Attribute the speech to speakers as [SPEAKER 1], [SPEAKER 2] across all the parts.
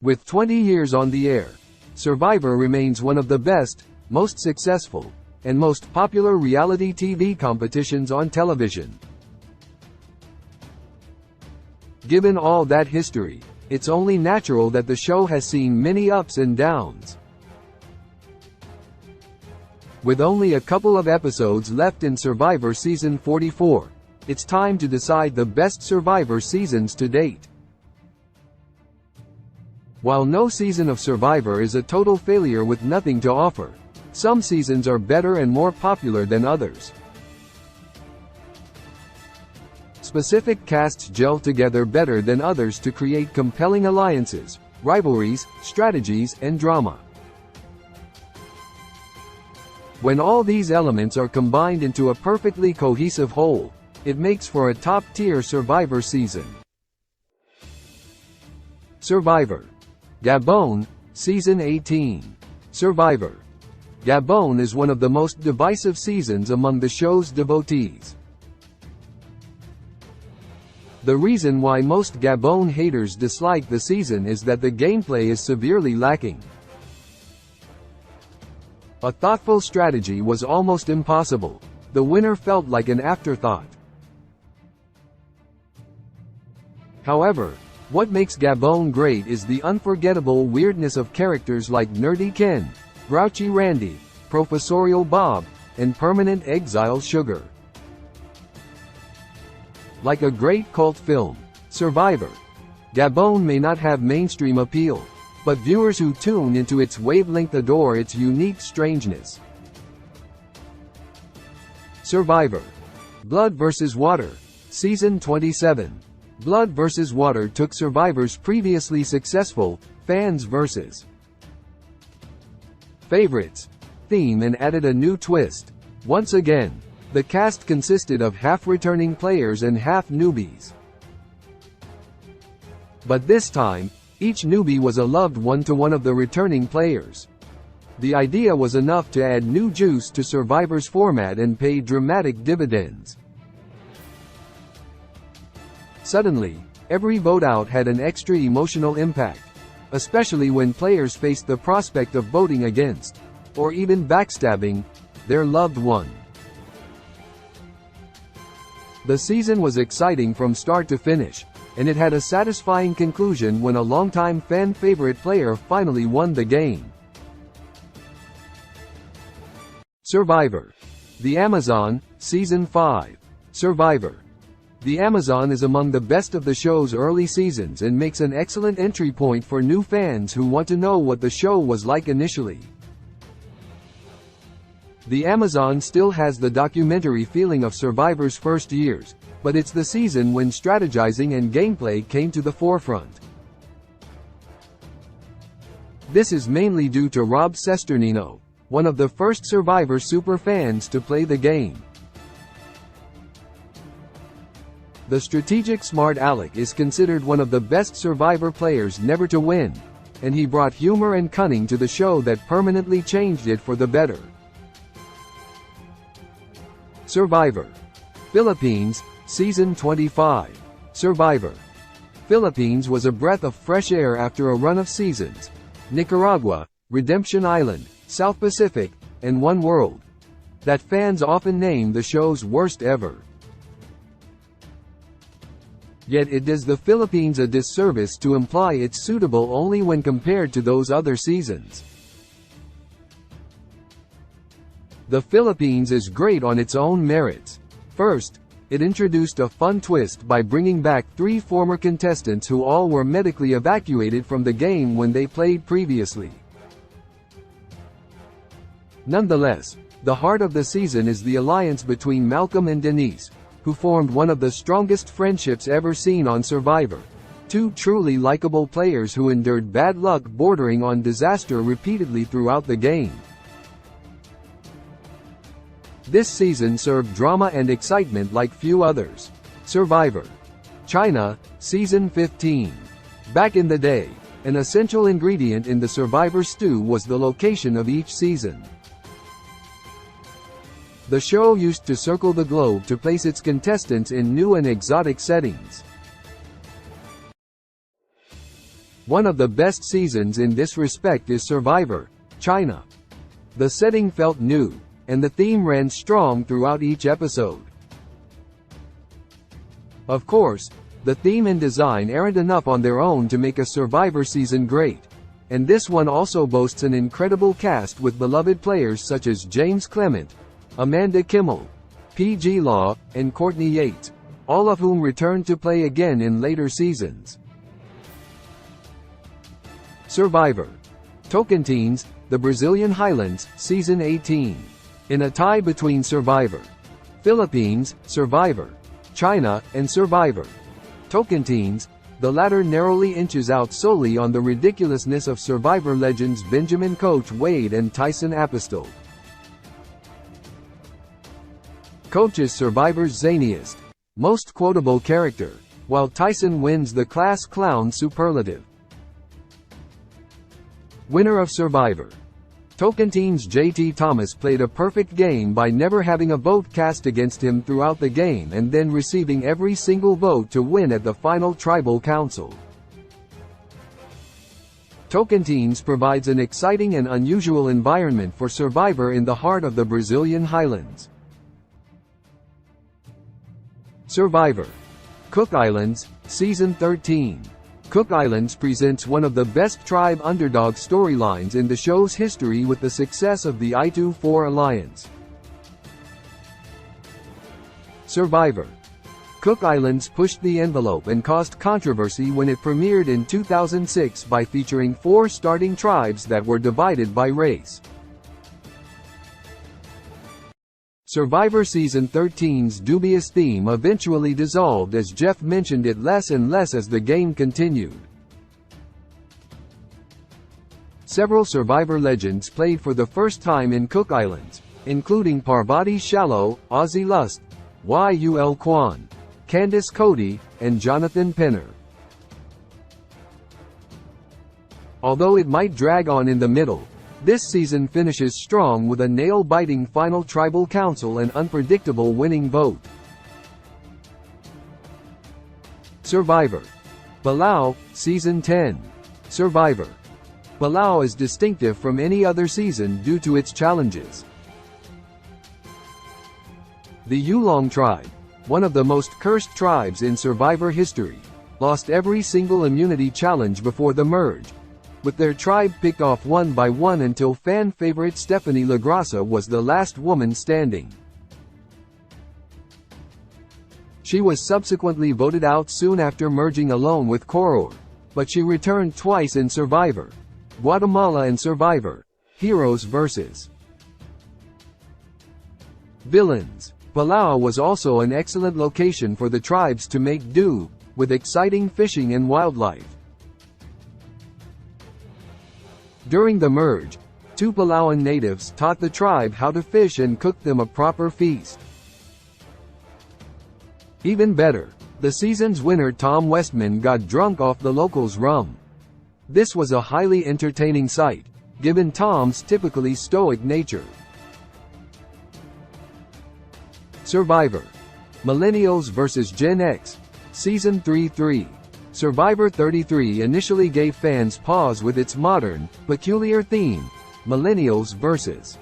[SPEAKER 1] With 20 years on the air, Survivor remains one of the best, most successful, and most popular reality TV competitions on television. Given all that history, it's only natural that the show has seen many ups and downs. With only a couple of episodes left in Survivor Season 44, it's time to decide the best Survivor seasons to date. While no season of Survivor is a total failure with nothing to offer, some seasons are better and more popular than others. Specific casts gel together better than others to create compelling alliances, rivalries, strategies, and drama. When all these elements are combined into a perfectly cohesive whole, it makes for a top-tier Survivor season. Survivor Gabon, Season 18. Survivor Gabon is one of the most divisive seasons among the show's devotees. The reason why most Gabon haters dislike the season is that the gameplay is severely lacking. A thoughtful strategy was almost impossible. The winner felt like an afterthought. However, what makes Gabon great is the unforgettable weirdness of characters like Nerdy Ken, Grouchy Randy, Professorial Bob, and Permanent Exile Sugar. Like a great cult film, Survivor Gabon may not have mainstream appeal, but viewers who tune into its wavelength adore its unique strangeness. Survivor Blood vs. Water, Season 27. Blood vs. Water took Survivor's previously successful Fans vs. Favorites theme and added a new twist. Once again, the cast consisted of half returning players and half newbies. But this time, each newbie was a loved one to one of the returning players. The idea was enough to add new juice to Survivor's format and pay dramatic dividends. Suddenly, every vote out had an extra emotional impact, especially when players faced the prospect of voting against, or even backstabbing, their loved one. The season was exciting from start to finish, and it had a satisfying conclusion when a longtime fan favorite player finally won the game. Survivor The Amazon, Season 5. Survivor The Amazon is among the best of the show's early seasons and makes an excellent entry point for new fans who want to know what the show was like initially. The Amazon still has the documentary feeling of Survivor's first years, but it's the season when strategizing and gameplay came to the forefront. This is mainly due to Rob Cesternino, one of the first Survivor superfans to play the game. The strategic smart Alec is considered one of the best Survivor players never to win, and he brought humor and cunning to the show that permanently changed it for the better. Survivor Philippines, Season 25. Survivor Philippines was a breath of fresh air after a run of seasons. Nicaragua, Redemption Island, South Pacific, and One World that fans often name the show's worst ever. Yet it does the Philippines a disservice to imply it's suitable only when compared to those other seasons. The Philippines is great on its own merits. First, it introduced a fun twist by bringing back 3 former contestants who all were medically evacuated from the game when they played previously. Nonetheless, the heart of the season is the alliance between Malcolm and Denise, who formed one of the strongest friendships ever seen on Survivor. 2 truly likable players who endured bad luck bordering on disaster repeatedly throughout the game. This season served drama and excitement like few others. Survivor China, Season 15. Back in the day, an essential ingredient in the Survivor stew was the location of each season. The show used to circle the globe to place its contestants in new and exotic settings. One of the best seasons in this respect is Survivor China. The setting felt new, and the theme ran strong throughout each episode. Of course, the theme and design aren't enough on their own to make a Survivor season great. And this one also boasts an incredible cast with beloved players such as James Clement, Amanda Kimmel, P.G. Law, and Courtney Yates, all of whom returned to play again in later seasons. Survivor Tocantins, the Brazilian Highlands, Season 18. In a tie between Survivor Philippines, Survivor China, and Survivor Tocantins, the latter narrowly inches out solely on the ridiculousness of Survivor legends Benjamin Coach Wade and Tyson Apostol. Coach is Survivor's zaniest, most quotable character, while Tyson wins the class clown superlative. Winner of Survivor Tocantins JT Thomas played a perfect game by never having a vote cast against him throughout the game and then receiving every single vote to win at the final tribal council. Tocantins provides an exciting and unusual environment for Survivor in the heart of the Brazilian Highlands. Survivor Cook Islands, Season 13. Cook Islands presents one of the best tribe underdog storylines in the show's history with the success of the I-2-4 alliance. Survivor Cook Islands pushed the envelope and caused controversy when it premiered in 2006 by featuring 4 starting tribes that were divided by race. Survivor Season 13's dubious theme eventually dissolved as Jeff mentioned it less and less as the game continued. Several Survivor legends played for the first time in Cook Islands, including Parvati Shallow, Ozzy Lust, Yul Kwan, Candice Cody, and Jonathan Penner. Although it might drag on in the middle, this season finishes strong with a nail-biting final tribal council and unpredictable winning vote. Survivor Palau, Season 10. Survivor Palau is distinctive from any other season due to its challenges. The Yulong tribe, one of the most cursed tribes in Survivor history, lost every single immunity challenge before the merge, with their tribe picked off one by one until fan favorite Stephanie LaGrassa was the last woman standing. She was subsequently voted out soon after merging alone with Koror, but she returned twice in Survivor Guatemala and Survivor Heroes vs. Villains. Palau was also an excellent location for the tribes to make do, with exciting fishing and wildlife. During the merge, 2 Palauan natives taught the tribe how to fish and cooked them a proper feast. Even better, the season's winner Tom Westman got drunk off the locals' rum. This was a highly entertaining sight, given Tom's typically stoic nature. Survivor Millennials vs. Gen X, Season 3. Survivor 33 initially gave fans pause with its modern, peculiar theme, Millennials vs.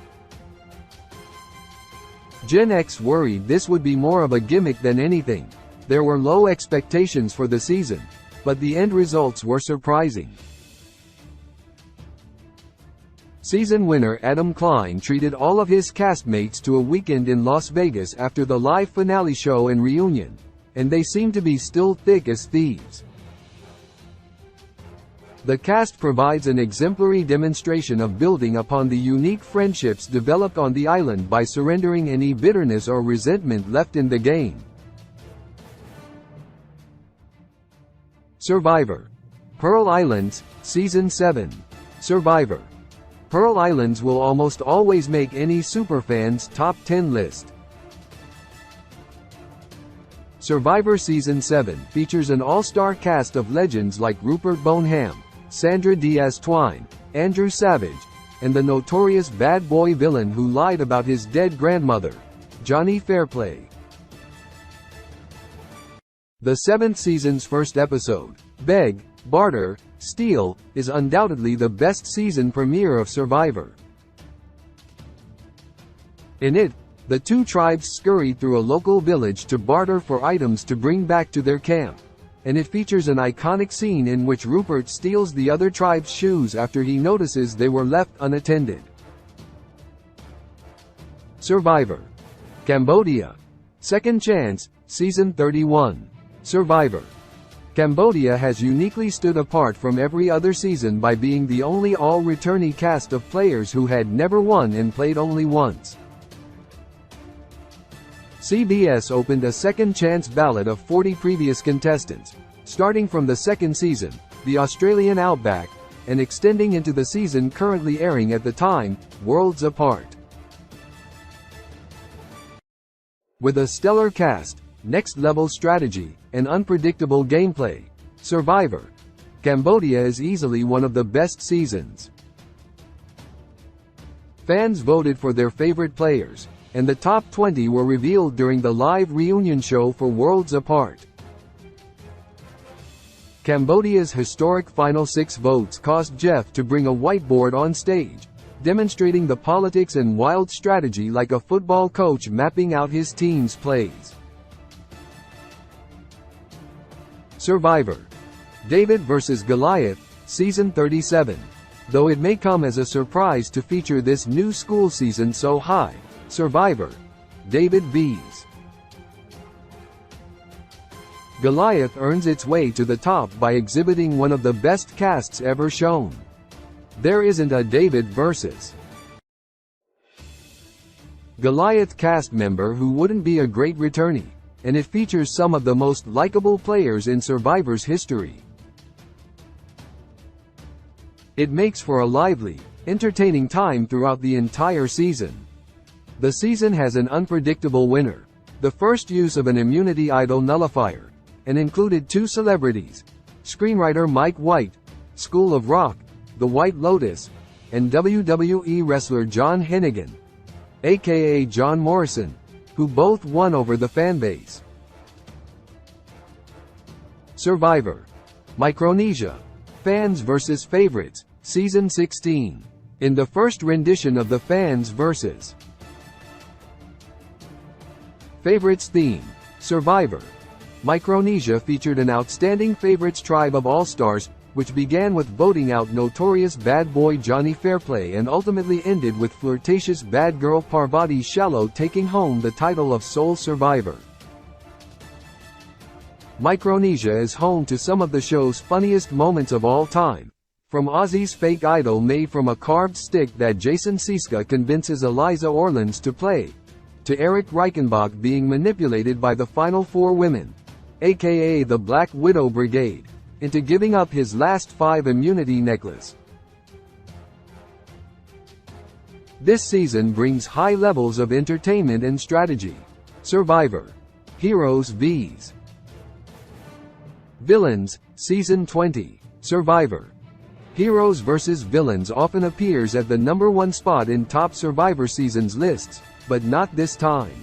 [SPEAKER 1] Gen X worried this would be more of a gimmick than anything. There were low expectations for the season, but the end results were surprising. Season winner Adam Klein treated all of his castmates to a weekend in Las Vegas after the live finale show and reunion, and they seemed to be still thick as thieves. The cast provides an exemplary demonstration of building upon the unique friendships developed on the island by surrendering any bitterness or resentment left in the game. Survivor Pearl Islands, Season 7. Survivor Pearl Islands will almost always make any superfan's top 10 list. Survivor Season 7 features an all-star cast of legends like Rupert Boneham, Sandra Diaz-Twine, Andrew Savage, and the notorious bad boy villain who lied about his dead grandmother, Johnny Fairplay. The 7th season's first episode, Beg, Barter, Steal, is undoubtedly the best season premiere of Survivor. In it, the two tribes scurry through a local village to barter for items to bring back to their camp, and it features an iconic scene in which Rupert steals the other tribe's shoes after he notices they were left unattended. Survivor. Cambodia. Second Chance, Season 31. Survivor. Cambodia has uniquely stood apart from every other season by being the only all-returnee cast of players who had never won and played only once. CBS opened a second chance ballot of 40 previous contestants, starting from the second season, the Australian Outback, and extending into the season currently airing at the time, Worlds Apart. With a stellar cast, next-level strategy, and unpredictable gameplay, Survivor. Cambodia is easily one of the best seasons. Fans voted for their favorite players, and the top 20 were revealed during the live reunion show for Worlds Apart. Cambodia's historic final 6 votes caused Jeff to bring a whiteboard on stage, demonstrating the politics and wild strategy like a football coach mapping out his team's plays. Survivor. David vs. Goliath, Season 37. Though it may come as a surprise to feature this new school season so high, Survivor. David vs. Goliath earns its way to the top by exhibiting one of the best casts ever shown. There isn't a David vs. Goliath cast member who wouldn't be a great returnee, and it features some of the most likable players in Survivor's history. It makes for a lively, entertaining time throughout the entire season. The season has an unpredictable winner, the first use of an immunity idol nullifier, and included 2 celebrities, screenwriter Mike White, School of Rock, The White Lotus, and WWE wrestler John Hennigan, aka John Morrison, who both won over the fanbase. Survivor. Micronesia. Fans vs. Favorites, Season 16. In the first rendition of the Fans vs. Favorites theme, Survivor. Micronesia featured an outstanding favorites tribe of all-stars, which began with voting out notorious bad boy Johnny Fairplay and ultimately ended with flirtatious bad girl Parvati Shallow taking home the title of sole survivor. Micronesia is home to some of the show's funniest moments of all time, from Ozzy's fake idol made from a carved stick that Jason Siska convinces Eliza Orlins to play, to Eric Reichenbach being manipulated by the final 4 women, aka the Black Widow Brigade, into giving up his last 5 immunity necklace. This season brings high levels of entertainment and strategy. Survivor. Heroes vs. Villains, Season 20. Survivor. Heroes vs. Villains often appears at the #1 spot in top Survivor seasons lists, but not this time.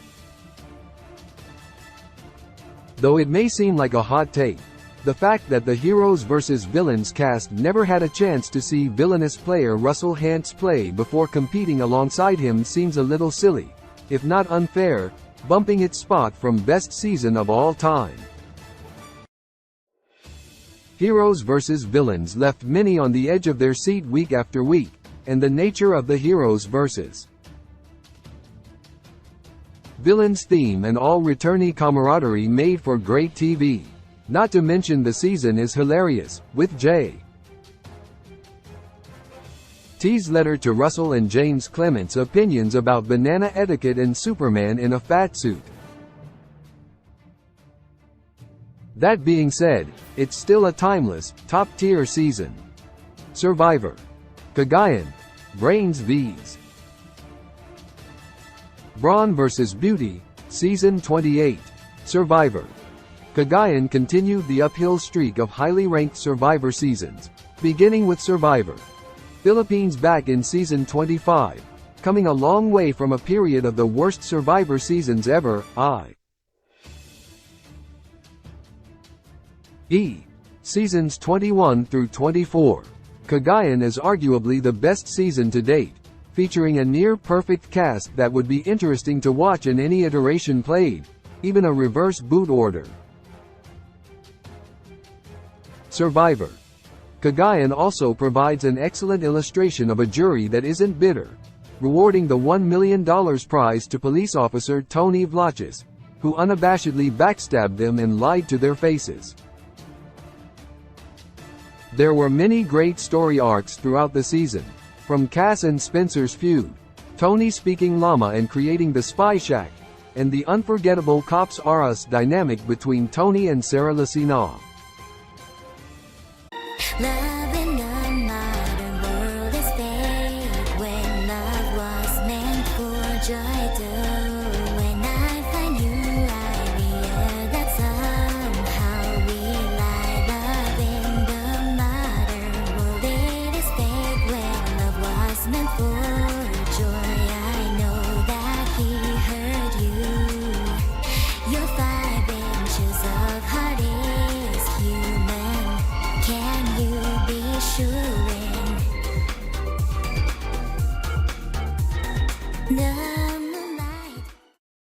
[SPEAKER 1] Though it may seem like a hot take, the fact that the Heroes vs. Villains cast never had a chance to see villainous player Russell Hantz play before competing alongside him seems a little silly, if not unfair, bumping its spot from best season of all time. Heroes vs. Villains left many on the edge of their seat week after week, and the nature of the Heroes vs. Villains theme and all-returnee camaraderie made for great TV. Not to mention the season is hilarious, with J.T.'s letter to Russell and James Clement's opinions about banana etiquette and Superman in a fat suit. That being said, it's still a timeless, top-tier season. Survivor. Cagayan. Brains vs. Brawn vs. Beauty, Season 28. Survivor. Cagayan continued the uphill streak of highly ranked Survivor seasons, beginning with Survivor Philippines back in Season 25, coming a long way from a period of the worst Survivor seasons ever. Seasons 21 through 24. Cagayan is arguably the best season to date, featuring a near-perfect cast that would be interesting to watch in any iteration played, even a reverse boot order. Survivor. Cagayan also provides an excellent illustration of a jury that isn't bitter, rewarding the $1 million prize to police officer Tony Vlachis, who unabashedly backstabbed them and lied to their faces. There were many great story arcs throughout the season, from Cass and Spencer's feud, Tony speaking llama and creating the Spy Shack, and the unforgettable Cops R Us dynamic between Tony and Sarah Lacina.